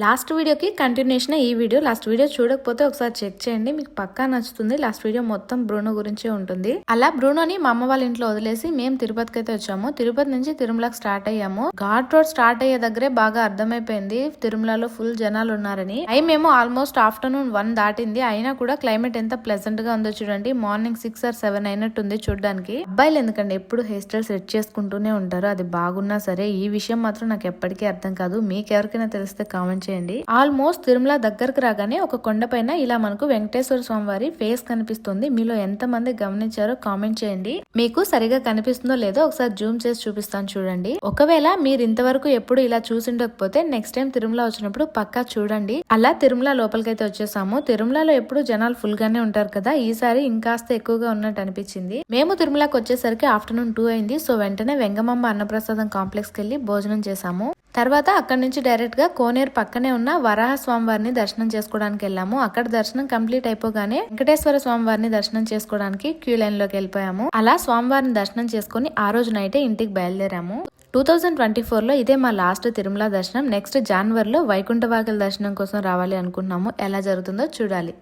Last వీడియోకి continuation ఈ video. Last video చూడకపోతే ఒకసారి చెక్ చేయండి, మీకు పక్కా నచ్చుతుంది. లాస్ట్ వీడియో మొత్తం బ్రూనో గురించే ఉంటుంది. అలా బ్రూనోని మా అమ్మ వాళ్ళ ఇంట్లో వదిలేసి మేము తిరుపతికి అయితే వచ్చాము. తిరుపతి నుంచి తిరుమలకి స్టార్ట్ అయ్యాము. ఘాట్ రోడ్ స్టార్ట్ అయ్యే దగ్గరే బాగా అర్థమైపోయింది తిరుమలలో ఫుల్ జనాలు ఉన్నారని. టైం ఏమో ఆల్మోస్ట్ ఆఫ్టర్నూన్ 1 దాటింది. అయినా కూడా క్లైమేట్ ఎంత ప్లెజెంట్ గా ఉందో చూడండి. మార్నింగ్ 6 or 7 అయినట్టుంది చూడడానికి. అబ్బాయిలు ఎందుకండి ఎప్పుడు హెయిర్ స్టైల్ సెట్ చేసుకుంటూనే ఉంటారు, అది బాగున్నా సరే. ఈ విషయం మాత్రం నాకు ఎప్పటికీ అర్థం కాదు. మీకు ఎవరికైనా తెలిస్తే కామెంట్ చేయండి. ఆల్మోస్ట్ తిరుమల దగ్గరకు రాగానే ఒక కొండ పైన ఇలా మనకు వెంకటేశ్వర స్వామి వారి ఫేస్ కనిపిస్తుంది. మీలో ఎంత మంది గమనించారో కామెంట్ చేయండి. మీకు సరిగా కనిపిస్తుందో లేదో ఒకసారి జూమ్ చేసి చూపిస్తాను చూడండి. ఒకవేళ మీరు ఇంతవరకు ఎప్పుడు ఇలా చూసిండకపోతే నెక్స్ట్ టైం తిరుమల వచ్చినప్పుడు పక్కా చూడండి. అలా తిరుమల లోపలికైతే వచ్చేసాము. తిరుమలలో ఎప్పుడు జనాలు ఫుల్ గానే ఉంటారు కదా, ఈసారి ఇంకాస్త ఎక్కువగా ఉన్నట్టు అనిపించింది. మేము తిరుమలకి వచ్చేసరికి ఆఫ్టర్నూన్ 2 అయింది. సో వెంటనే వెంగమాంబ అన్నప్రసాదం కాంప్లెక్స్ కి వెళ్లి భోజనం చేసాము. తర్వాత అక్కడ నుంచి డైరెక్ట్ గా కోనేరు పక్కనే ఉన్న వరాహ స్వామి వారిని దర్శనం చేసుకోవడానికి వెళ్ళాము. అక్కడ దర్శనం కంప్లీట్ అయిపోగానే వెంకటేశ్వర స్వామి వారిని దర్శనం చేసుకోవడానికి క్యూ లైన్ లోకి వెళ్ళిపోయాము. అలా స్వామివారిని దర్శనం చేసుకుని ఆ రోజు నైటే ఇంటికి బయలుదేరాము. 2024లో ఇదే మా లాస్ట్ తిరుమల దర్శనం. నెక్స్ట్ జనవరిలో వైకుంఠ వాకిలి దర్శనం కోసం రావాలి అనుకుంటున్నాము. ఎలా జరుగుతుందో చూడాలి.